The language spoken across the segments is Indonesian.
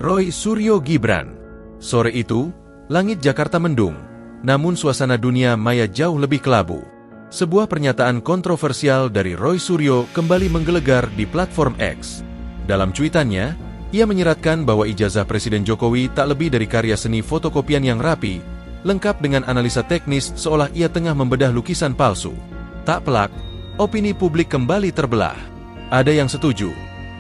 Roy Suryo Gibran. Sore itu, langit Jakarta mendung, namun suasana dunia maya jauh lebih kelabu. Sebuah pernyataan kontroversial dari Roy Suryo kembali menggelegar di platform X. Dalam cuitannya, ia menyeratkan bahwa ijazah Presiden Jokowi tak lebih dari karya seni fotokopian yang rapi, lengkap dengan analisa teknis seolah ia tengah membedah lukisan palsu. Tak pelak, opini publik kembali terbelah. Ada yang setuju,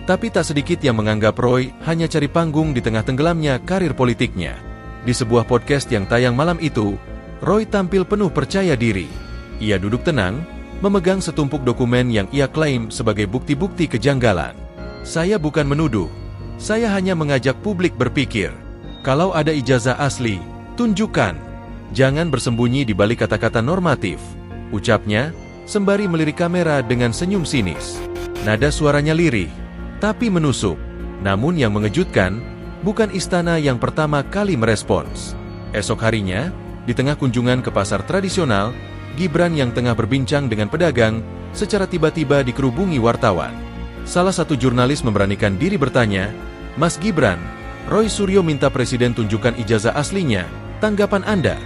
tapi tak sedikit yang menganggap Roy hanya cari panggung di tengah tenggelamnya karir politiknya. Di sebuah podcast yang tayang malam itu, Roy tampil penuh percaya diri. Ia duduk tenang, memegang setumpuk dokumen yang ia klaim sebagai bukti-bukti kejanggalan. Saya bukan menuduh, saya hanya mengajak publik berpikir. Kalau ada ijazah asli, tunjukkan. Jangan bersembunyi di balik kata-kata normatif, ucapnya, sembari melirik kamera dengan senyum sinis. Nada suaranya lirih, tapi menusuk. Namun yang mengejutkan, bukan istana yang pertama kali merespons. Esok harinya, di tengah kunjungan ke pasar tradisional, Gibran yang tengah berbincang dengan pedagang, secara tiba-tiba dikerubungi wartawan. Salah satu jurnalis memberanikan diri bertanya, "Mas Gibran, Roy Suryo minta Presiden tunjukkan ijazah aslinya, tanggapan Anda?"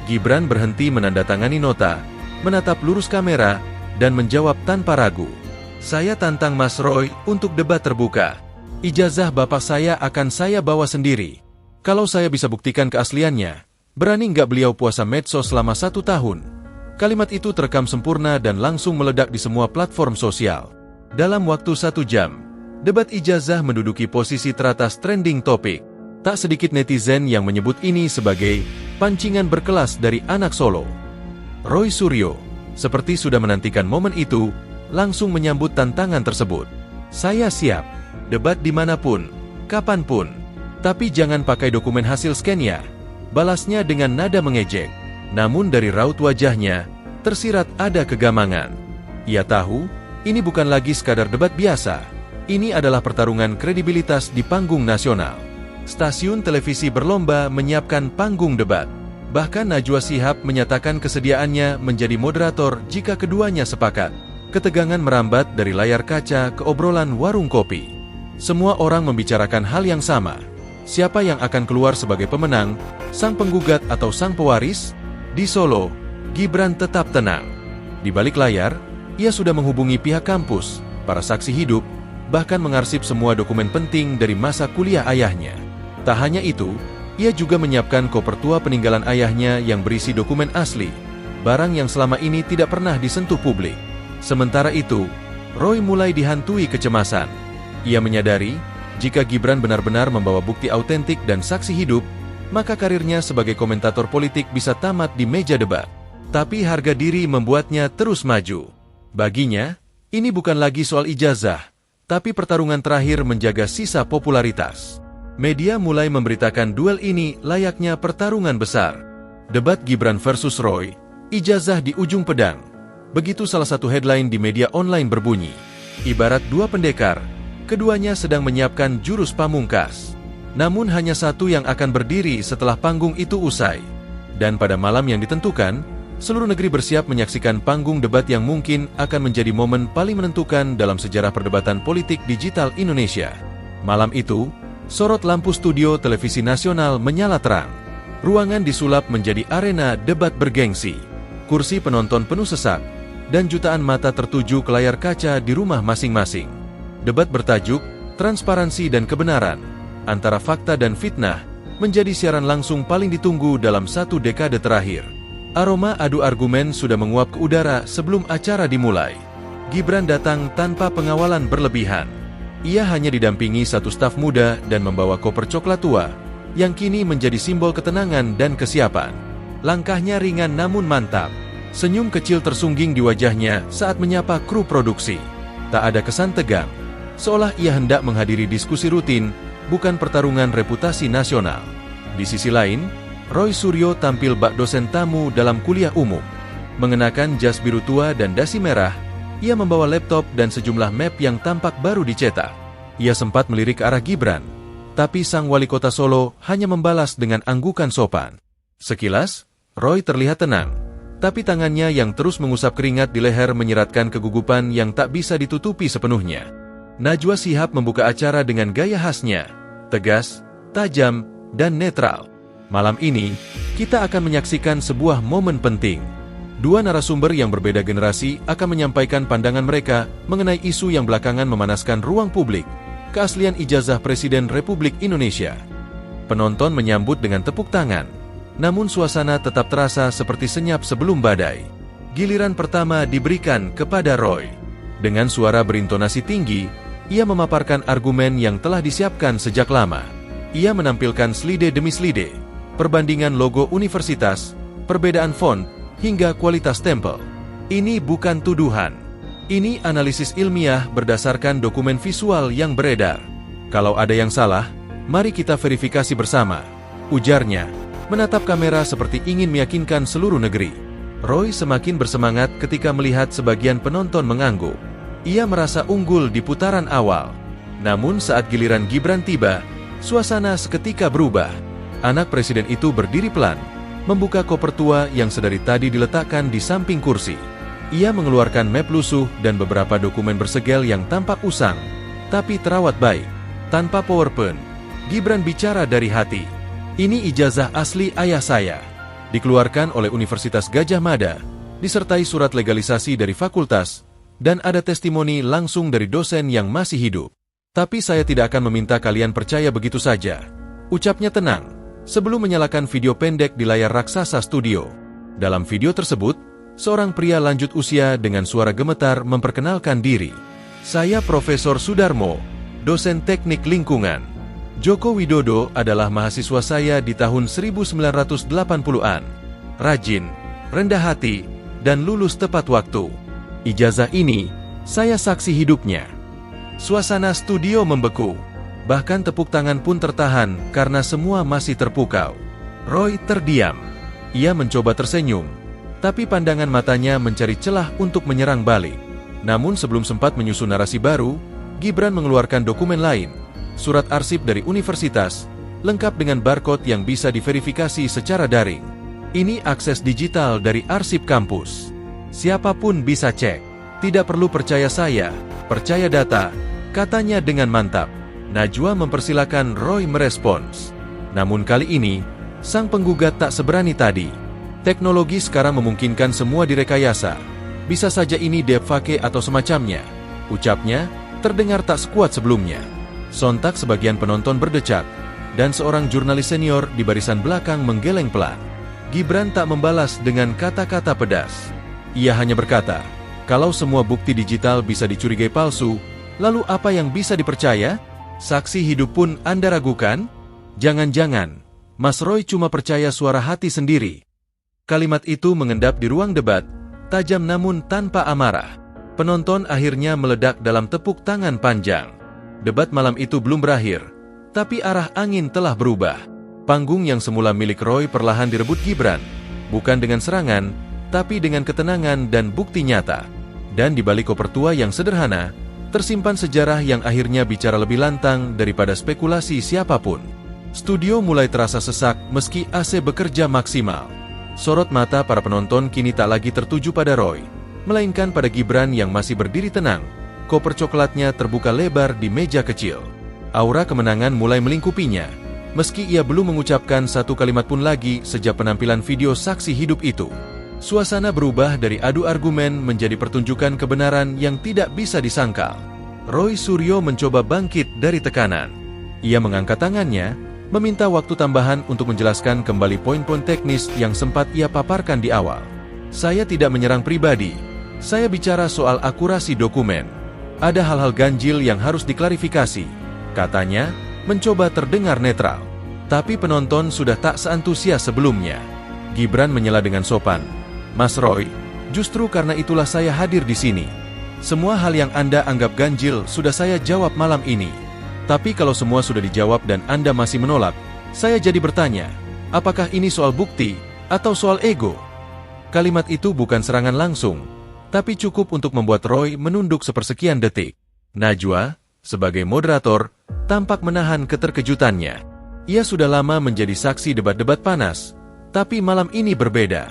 Gibran berhenti menandatangani nota, menatap lurus kamera, dan menjawab tanpa ragu. "Saya tantang Mas Roy untuk debat terbuka. Ijazah bapak saya akan saya bawa sendiri. Kalau saya bisa buktikan keasliannya, berani nggak beliau puasa medsos selama 1 tahun?" Kalimat itu terekam sempurna dan langsung meledak di semua platform sosial. Dalam waktu 1 jam, debat ijazah menduduki posisi teratas trending topik. Tak sedikit netizen yang menyebut ini sebagai pancingan berkelas dari anak Solo. Roy Suryo, seperti sudah menantikan momen itu, langsung menyambut tantangan tersebut. "Saya siap, debat dimanapun, kapanpun. Tapi jangan pakai dokumen hasil scan ya," balasnya dengan nada mengejek. Namun dari raut wajahnya, tersirat ada kegamangan. Ia tahu, ini bukan lagi sekadar debat biasa. Ini adalah pertarungan kredibilitas di panggung nasional. Stasiun televisi berlomba menyiapkan panggung debat. Bahkan Najwa Shihab menyatakan kesediaannya menjadi moderator jika keduanya sepakat. Ketegangan merambat dari layar kaca ke obrolan warung kopi. Semua orang membicarakan hal yang sama. Siapa yang akan keluar sebagai pemenang, sang penggugat atau sang pewaris? Di Solo, Gibran tetap tenang. Di balik layar, ia sudah menghubungi pihak kampus, para saksi hidup, bahkan mengarsip semua dokumen penting dari masa kuliah ayahnya. Tak hanya itu, ia juga menyiapkan koper tua peninggalan ayahnya yang berisi dokumen asli, barang yang selama ini tidak pernah disentuh publik. Sementara itu, Roy mulai dihantui kecemasan. Ia menyadari, jika Gibran benar-benar membawa bukti autentik dan saksi hidup, maka karirnya sebagai komentator politik bisa tamat di meja debat. Tapi harga diri membuatnya terus maju. Baginya, ini bukan lagi soal ijazah, tapi pertarungan terakhir menjaga sisa popularitas. Media mulai memberitakan duel ini layaknya pertarungan besar. Debat Gibran versus Roy, ijazah di ujung pedang. Begitu salah satu headline di media online berbunyi. Ibarat dua pendekar, keduanya sedang menyiapkan jurus pamungkas. Namun hanya satu yang akan berdiri setelah panggung itu usai. Dan pada malam yang ditentukan, seluruh negeri bersiap menyaksikan panggung debat yang mungkin akan menjadi momen paling menentukan dalam sejarah perdebatan politik digital Indonesia. Malam itu, sorot lampu studio televisi nasional menyala terang. Ruangan disulap menjadi arena debat bergengsi. Kursi penonton penuh sesak, dan jutaan mata tertuju ke layar kaca di rumah masing-masing. Debat bertajuk, Transparansi dan Kebenaran, antara fakta dan fitnah, menjadi siaran langsung paling ditunggu dalam 1 dekade terakhir. Aroma adu argumen sudah menguap ke udara sebelum acara dimulai. Gibran datang tanpa pengawalan berlebihan. Ia hanya didampingi satu staf muda dan membawa koper coklat tua, yang kini menjadi simbol ketenangan dan kesiapan. Langkahnya ringan namun mantap. Senyum kecil tersungging di wajahnya saat menyapa kru produksi. Tak ada kesan tegang, seolah ia hendak menghadiri diskusi rutin, bukan pertarungan reputasi nasional. Di sisi lain, Roy Suryo tampil bak dosen tamu dalam kuliah umum. Mengenakan jas biru tua dan dasi merah, ia membawa laptop dan sejumlah map yang tampak baru dicetak. Ia sempat melirik ke arah Gibran, tapi sang wali kota Solo hanya membalas dengan anggukan sopan. Sekilas, Roy terlihat tenang, tapi tangannya yang terus mengusap keringat di leher menyiratkan kegugupan yang tak bisa ditutupi sepenuhnya. Najwa Shihab membuka acara dengan gaya khasnya, tegas, tajam, dan netral. Malam ini, kita akan menyaksikan sebuah momen penting. Dua narasumber yang berbeda generasi akan menyampaikan pandangan mereka mengenai isu yang belakangan memanaskan ruang publik, keaslian ijazah Presiden Republik Indonesia. Penonton menyambut dengan tepuk tangan, namun suasana tetap terasa seperti senyap sebelum badai. Giliran pertama diberikan kepada Roy. Dengan suara berintonasi tinggi, ia memaparkan argumen yang telah disiapkan sejak lama. Ia menampilkan slide demi slide, perbandingan logo universitas, perbedaan font, hingga kualitas stempel. Ini bukan tuduhan. Ini analisis ilmiah berdasarkan dokumen visual yang beredar. Kalau ada yang salah, mari kita verifikasi bersama, ujarnya, menatap kamera seperti ingin meyakinkan seluruh negeri. Roy semakin bersemangat ketika melihat sebagian penonton mengangguk. Ia merasa unggul di putaran awal. Namun saat giliran Gibran tiba, suasana seketika berubah. Anak presiden itu berdiri pelan, membuka koper tua yang sedari tadi diletakkan di samping kursi. Ia mengeluarkan map lusuh dan beberapa dokumen bersegel yang tampak usang, tapi terawat baik. Tanpa PowerPoint, Gibran bicara dari hati. Ini ijazah asli ayah saya. Dikeluarkan oleh Universitas Gadjah Mada, disertai surat legalisasi dari fakultas, dan ada testimoni langsung dari dosen yang masih hidup. Tapi saya tidak akan meminta kalian percaya begitu saja, ucapnya tenang, sebelum menyalakan video pendek di layar raksasa studio. Dalam video tersebut, seorang pria lanjut usia dengan suara gemetar memperkenalkan diri. Saya Profesor Sudarmo, dosen teknik lingkungan. Joko Widodo adalah mahasiswa saya di tahun 1980-an. Rajin, rendah hati, dan lulus tepat waktu. Ijazah ini, saya saksi hidupnya. Suasana studio membeku. Bahkan tepuk tangan pun tertahan karena semua masih terpukau. Roy terdiam. Ia mencoba tersenyum, tapi pandangan matanya mencari celah untuk menyerang balik. Namun sebelum sempat menyusun narasi baru, Gibran mengeluarkan dokumen lain, surat arsip dari universitas, lengkap dengan barcode yang bisa diverifikasi secara daring. Ini akses digital dari arsip kampus. Siapapun bisa cek. Tidak perlu percaya saya, percaya data, katanya dengan mantap. Najwa mempersilakan Roy merespons. Namun kali ini, sang penggugat tak seberani tadi. Teknologi sekarang memungkinkan semua direkayasa. Bisa saja ini deepfake atau semacamnya, ucapnya, terdengar tak sekuat sebelumnya. Sontak sebagian penonton berdecak, dan seorang jurnalis senior di barisan belakang menggeleng pelan. Gibran tak membalas dengan kata-kata pedas. Ia hanya berkata, kalau semua bukti digital bisa dicurigai palsu, lalu apa yang bisa dipercaya? Saksi hidup pun Anda ragukan? Jangan-jangan, Mas Roy cuma percaya suara hati sendiri. Kalimat itu mengendap di ruang debat, tajam namun tanpa amarah. Penonton akhirnya meledak dalam tepuk tangan panjang. Debat malam itu belum berakhir, tapi arah angin telah berubah. Panggung yang semula milik Roy perlahan direbut Gibran, bukan dengan serangan, tapi dengan ketenangan dan bukti nyata. Dan di balik koper tua yang sederhana, tersimpan sejarah yang akhirnya bicara lebih lantang daripada spekulasi siapapun. Studio mulai terasa sesak meski AC bekerja maksimal. Sorot mata para penonton kini tak lagi tertuju pada Roy, melainkan pada Gibran yang masih berdiri tenang. Koper coklatnya terbuka lebar di meja kecil. Aura kemenangan mulai melingkupinya, meski ia belum mengucapkan satu kalimat pun lagi sejak penampilan video saksi hidup itu. Suasana berubah dari adu argumen menjadi pertunjukan kebenaran yang tidak bisa disangkal. Roy Suryo mencoba bangkit dari tekanan. Ia mengangkat tangannya, meminta waktu tambahan untuk menjelaskan kembali poin-poin teknis yang sempat ia paparkan di awal. Saya tidak menyerang pribadi. Saya bicara soal akurasi dokumen. Ada hal-hal ganjil yang harus diklarifikasi, katanya, mencoba terdengar netral. Tapi penonton sudah tak seantusias sebelumnya. Gibran menyela dengan sopan. Mas Roy, justru karena itulah saya hadir di sini. Semua hal yang Anda anggap ganjil sudah saya jawab malam ini. Tapi kalau semua sudah dijawab dan Anda masih menolak, saya jadi bertanya, apakah ini soal bukti atau soal ego? Kalimat itu bukan serangan langsung, tapi cukup untuk membuat Roy menunduk sepersekian detik. Najwa, sebagai moderator, tampak menahan keterkejutannya. Ia sudah lama menjadi saksi debat-debat panas, tapi malam ini berbeda.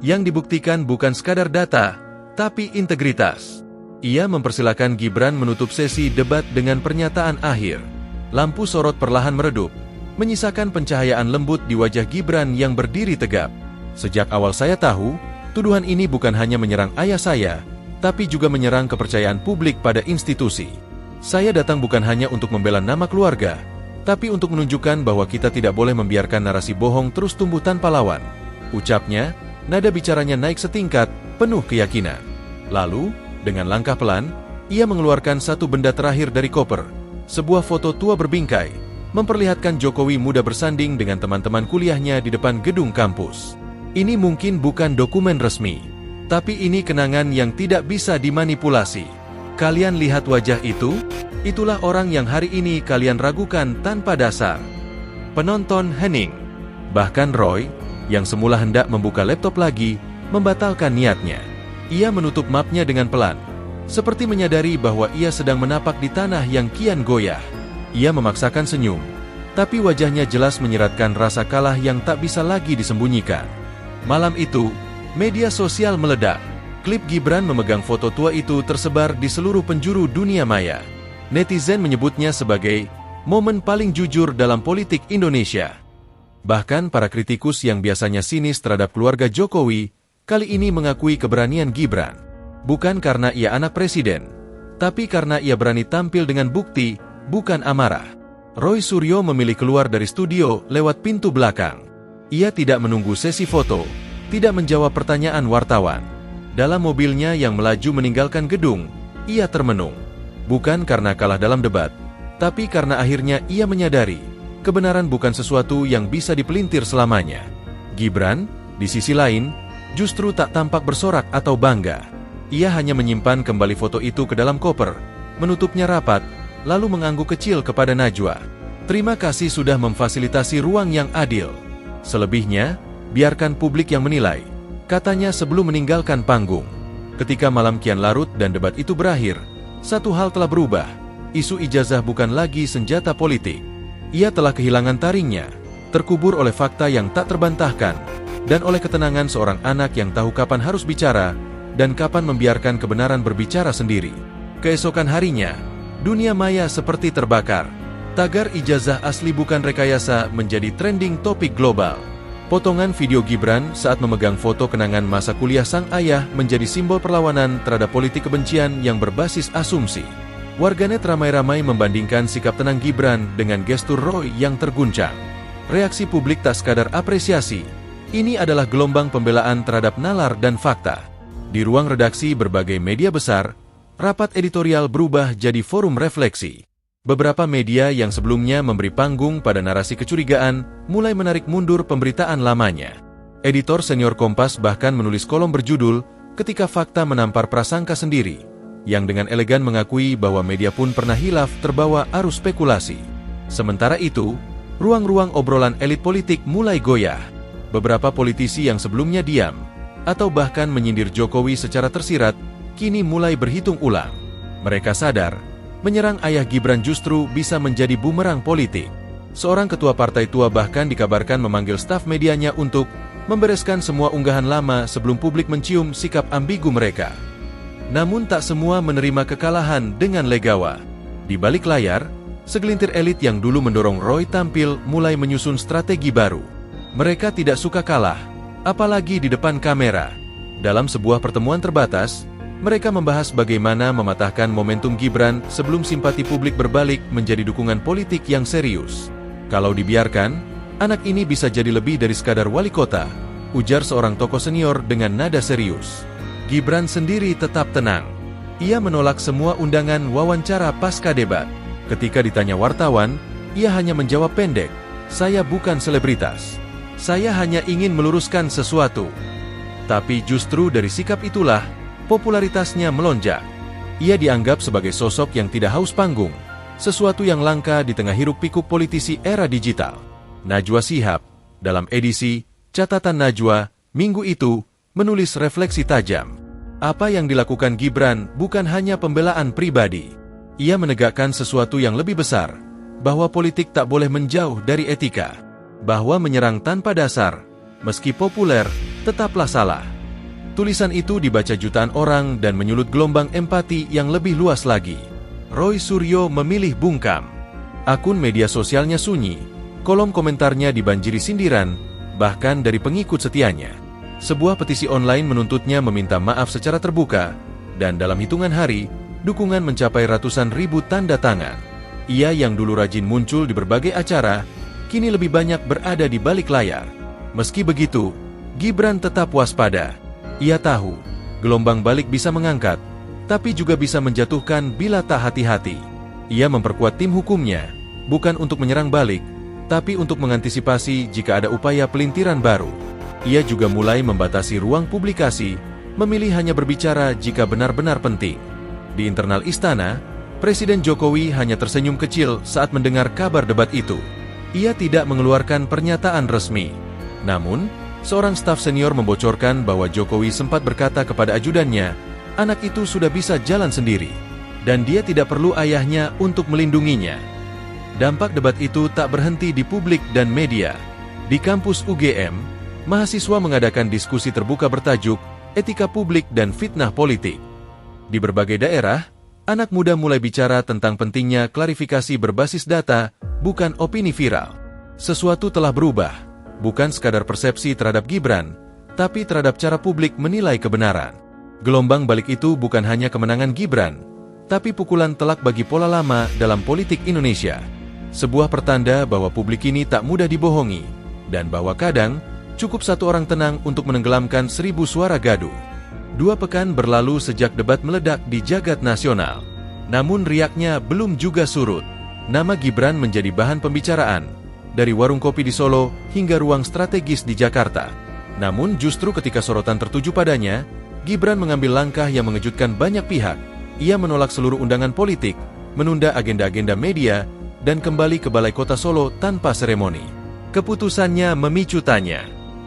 Yang dibuktikan bukan sekadar data, tapi integritas. Ia mempersilakan Gibran menutup sesi debat dengan pernyataan akhir. Lampu sorot perlahan meredup, menyisakan pencahayaan lembut di wajah Gibran yang berdiri tegap. Sejak awal saya tahu, tuduhan ini bukan hanya menyerang ayah saya, tapi juga menyerang kepercayaan publik pada institusi. Saya datang bukan hanya untuk membela nama keluarga, tapi untuk menunjukkan bahwa kita tidak boleh membiarkan narasi bohong terus tumbuh tanpa lawan. Ucapnya, nada bicaranya naik setingkat, penuh keyakinan. Lalu, dengan langkah pelan, ia mengeluarkan satu benda terakhir dari koper, sebuah foto tua berbingkai, memperlihatkan Jokowi muda bersanding dengan teman-teman kuliahnya di depan gedung kampus. Ini mungkin bukan dokumen resmi, tapi ini kenangan yang tidak bisa dimanipulasi. Kalian lihat wajah itu? Itulah orang yang hari ini kalian ragukan tanpa dasar. Penonton hening. Bahkan Roy, yang semula hendak membuka laptop lagi, membatalkan niatnya. Ia menutup mapnya dengan pelan, seperti menyadari bahwa ia sedang menapak di tanah yang kian goyah. Ia memaksakan senyum, tapi wajahnya jelas menyiratkan rasa kalah yang tak bisa lagi disembunyikan. Malam itu, media sosial meledak. Klip Gibran memegang foto tua itu tersebar di seluruh penjuru dunia maya. Netizen menyebutnya sebagai momen paling jujur dalam politik Indonesia. Bahkan para kritikus yang biasanya sinis terhadap keluarga Jokowi, kali ini mengakui keberanian Gibran. Bukan karena ia anak presiden, tapi karena ia berani tampil dengan bukti, bukan amarah. Roy Suryo memilih keluar dari studio lewat pintu belakang. Ia tidak menunggu sesi foto, tidak menjawab pertanyaan wartawan. Dalam mobilnya yang melaju meninggalkan gedung, ia termenung. Bukan karena kalah dalam debat, tapi karena akhirnya ia menyadari, kebenaran bukan sesuatu yang bisa dipelintir selamanya. Gibran, di sisi lain, justru tak tampak bersorak atau bangga. Ia hanya menyimpan kembali foto itu ke dalam koper, menutupnya rapat, lalu mengangguk kecil kepada Najwa. Terima kasih sudah memfasilitasi ruang yang adil. Selebihnya, biarkan publik yang menilai, katanya sebelum meninggalkan panggung. Ketika malam kian larut dan debat itu berakhir, satu hal telah berubah. Isu ijazah bukan lagi senjata politik. Ia telah kehilangan taringnya, terkubur oleh fakta yang tak terbantahkan, dan oleh ketenangan seorang anak yang tahu kapan harus bicara, dan kapan membiarkan kebenaran berbicara sendiri. Keesokan harinya, dunia maya seperti terbakar. Tagar ijazah asli bukan rekayasa menjadi trending topik global. Potongan video Gibran saat memegang foto kenangan masa kuliah sang ayah menjadi simbol perlawanan terhadap politik kebencian yang berbasis asumsi. Warganet ramai-ramai membandingkan sikap tenang Gibran dengan gestur Roy yang terguncang. Reaksi publik tak sekadar apresiasi. Ini adalah gelombang pembelaan terhadap nalar dan fakta. Di ruang redaksi berbagai media besar, rapat editorial berubah jadi forum refleksi. Beberapa media yang sebelumnya memberi panggung pada narasi kecurigaan mulai menarik mundur pemberitaan lamanya. Editor senior Kompas bahkan menulis kolom berjudul "Ketika Fakta Menampar Prasangka Sendiri", yang dengan elegan mengakui bahwa media pun pernah hilaf terbawa arus spekulasi. Sementara itu, ruang-ruang obrolan elit politik mulai goyah. Beberapa politisi yang sebelumnya diam, atau bahkan menyindir Jokowi secara tersirat, kini mulai berhitung ulang. Mereka sadar, menyerang ayah Gibran justru bisa menjadi bumerang politik. Seorang ketua partai tua bahkan dikabarkan memanggil staf medianya untuk membereskan semua unggahan lama sebelum publik mencium sikap ambigu mereka. Namun tak semua menerima kekalahan dengan legawa. Di balik layar, segelintir elit yang dulu mendorong Roy tampil mulai menyusun strategi baru. Mereka tidak suka kalah, apalagi di depan kamera. Dalam sebuah pertemuan terbatas, mereka membahas bagaimana mematahkan momentum Gibran sebelum simpati publik berbalik menjadi dukungan politik yang serius. Kalau dibiarkan, anak ini bisa jadi lebih dari sekadar wali kota, ujar seorang tokoh senior dengan nada serius. Gibran sendiri tetap tenang. Ia menolak semua undangan wawancara pasca debat. Ketika ditanya wartawan, ia hanya menjawab pendek, "Saya bukan selebritas. Saya hanya ingin meluruskan sesuatu." Tapi justru dari sikap itulah, popularitasnya melonjak. Ia dianggap sebagai sosok yang tidak haus panggung, sesuatu yang langka di tengah hiruk-pikuk politisi era digital. Najwa Shihab, dalam edisi Catatan Najwa, minggu itu, menulis refleksi tajam. Apa yang dilakukan Gibran bukan hanya pembelaan pribadi. Ia menegakkan sesuatu yang lebih besar, bahwa politik tak boleh menjauh dari etika. Bahwa menyerang tanpa dasar, meski populer, tetaplah salah. Tulisan itu dibaca jutaan orang dan menyulut gelombang empati yang lebih luas lagi. Roy Suryo memilih bungkam. Akun media sosialnya sunyi, kolom komentarnya dibanjiri sindiran, bahkan dari pengikut setianya. Sebuah petisi online menuntutnya meminta maaf secara terbuka, dan dalam hitungan hari, dukungan mencapai ratusan ribu tanda tangan. Ia yang dulu rajin muncul di berbagai acara, kini lebih banyak berada di balik layar. Meski begitu, Gibran tetap waspada. Ia tahu, gelombang balik bisa mengangkat, tapi juga bisa menjatuhkan bila tak hati-hati. Ia memperkuat tim hukumnya, bukan untuk menyerang balik, tapi untuk mengantisipasi jika ada upaya pelintiran baru. Ia juga mulai membatasi ruang publikasi, memilih hanya berbicara jika benar-benar penting. Di internal istana, Presiden Jokowi hanya tersenyum kecil saat mendengar kabar debat itu. Ia tidak mengeluarkan pernyataan resmi. Namun, seorang staf senior membocorkan bahwa Jokowi sempat berkata kepada ajudannya, anak itu sudah bisa jalan sendiri, dan dia tidak perlu ayahnya untuk melindunginya. Dampak debat itu tak berhenti di publik dan media. Di kampus UGM, mahasiswa mengadakan diskusi terbuka bertajuk Etika Publik dan Fitnah Politik. Di berbagai daerah, anak muda mulai bicara tentang pentingnya klarifikasi berbasis data, bukan opini viral. Sesuatu telah berubah, bukan sekadar persepsi terhadap Gibran, tapi terhadap cara publik menilai kebenaran. Gelombang balik itu bukan hanya kemenangan Gibran, tapi pukulan telak bagi pola lama dalam politik Indonesia. Sebuah pertanda bahwa publik ini tak mudah dibohongi, dan bahwa kadang, cukup satu orang tenang untuk menenggelamkan 1000 suara gaduh. 2 pekan berlalu sejak debat meledak di jagat nasional. Namun riaknya belum juga surut. Nama Gibran menjadi bahan pembicaraan, dari warung kopi di Solo hingga ruang strategis di Jakarta. Namun justru ketika sorotan tertuju padanya, Gibran mengambil langkah yang mengejutkan banyak pihak. Ia menolak seluruh undangan politik, menunda agenda-agenda media, dan kembali ke Balai Kota Solo tanpa seremoni. Keputusannya memicu tanya.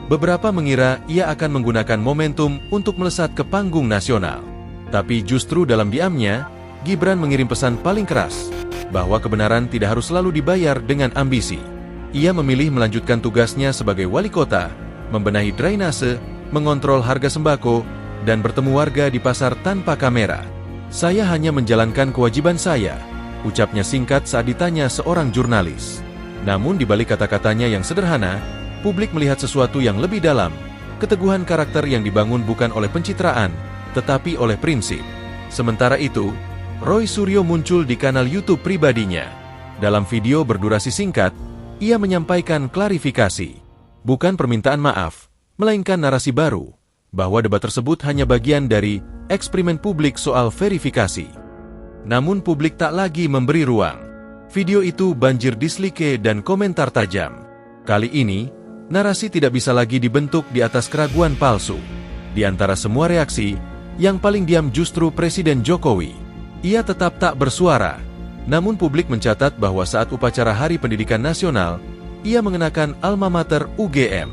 Beberapa mengira ia akan menggunakan momentum untuk melesat ke panggung nasional. Tapi justru dalam diamnya, Gibran mengirim pesan paling keras, bahwa kebenaran tidak harus selalu dibayar dengan ambisi. Ia memilih melanjutkan tugasnya sebagai wali kota, membenahi drainase, mengontrol harga sembako, dan bertemu warga di pasar tanpa kamera. Saya hanya menjalankan kewajiban saya, ucapnya singkat saat ditanya seorang jurnalis. Namun di balik kata-katanya yang sederhana, publik melihat sesuatu yang lebih dalam, keteguhan karakter yang dibangun bukan oleh pencitraan, tetapi oleh prinsip. Sementara itu, Roy Suryo muncul di kanal YouTube pribadinya. Dalam video berdurasi singkat, ia menyampaikan klarifikasi. Bukan permintaan maaf, melainkan narasi baru, bahwa debat tersebut hanya bagian dari eksperimen publik soal verifikasi. Namun publik tak lagi memberi ruang. Video itu banjir dislike dan komentar tajam. Kali ini, narasi tidak bisa lagi dibentuk di atas keraguan palsu. Di antara semua reaksi, yang paling diam justru Presiden Jokowi. Ia tetap tak bersuara. Namun publik mencatat bahwa saat upacara Hari Pendidikan Nasional, ia mengenakan alma mater UGM.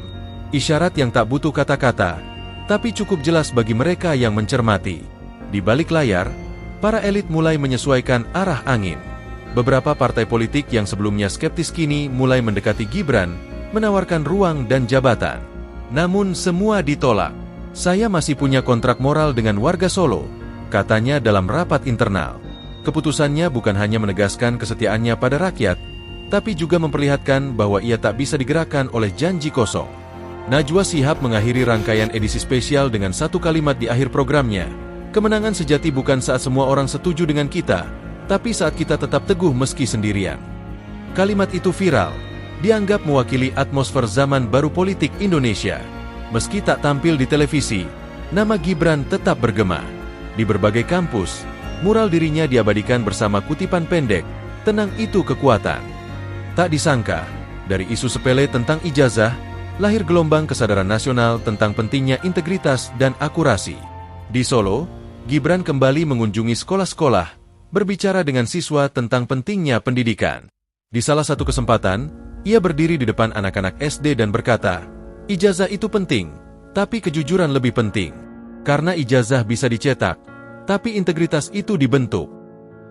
Isyarat yang tak butuh kata-kata, tapi cukup jelas bagi mereka yang mencermati. Di balik layar, para elit mulai menyesuaikan arah angin. Beberapa partai politik yang sebelumnya skeptis kini mulai mendekati Gibran, menawarkan ruang dan jabatan. Namun semua ditolak. Saya masih punya kontrak moral dengan warga Solo, katanya dalam rapat internal. Keputusannya bukan hanya menegaskan kesetiaannya pada rakyat, tapi juga memperlihatkan bahwa ia tak bisa digerakkan oleh janji kosong. Najwa Shihab mengakhiri rangkaian edisi spesial dengan satu kalimat di akhir programnya. Kemenangan sejati bukan saat semua orang setuju dengan kita, tapi saat kita tetap teguh meski sendirian. Kalimat itu viral, dianggap mewakili atmosfer zaman baru politik Indonesia. Meski tak tampil di televisi, nama Gibran tetap bergema. Di berbagai kampus, mural dirinya diabadikan bersama kutipan pendek, "Tenang itu kekuatan." Tak disangka, dari isu sepele tentang ijazah, lahir gelombang kesadaran nasional tentang pentingnya integritas dan akurasi. Di Solo, Gibran kembali mengunjungi sekolah-sekolah, berbicara dengan siswa tentang pentingnya pendidikan. Di salah satu kesempatan, ia berdiri di depan anak-anak SD dan berkata, "Ijazah itu penting, tapi kejujuran lebih penting. Karena ijazah bisa dicetak, tapi integritas itu dibentuk."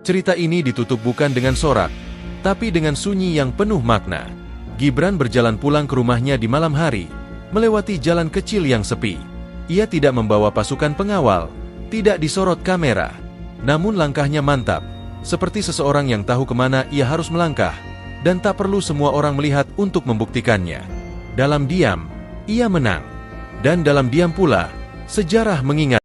Cerita ini ditutup bukan dengan sorak, tapi dengan sunyi yang penuh makna. Gibran berjalan pulang ke rumahnya di malam hari, melewati jalan kecil yang sepi. Ia tidak membawa pasukan pengawal, tidak disorot kamera. Namun langkahnya mantap, seperti seseorang yang tahu kemana ia harus melangkah, dan tak perlu semua orang melihat untuk membuktikannya. Dalam diam, ia menang. Dan dalam diam pula, sejarah mengingat.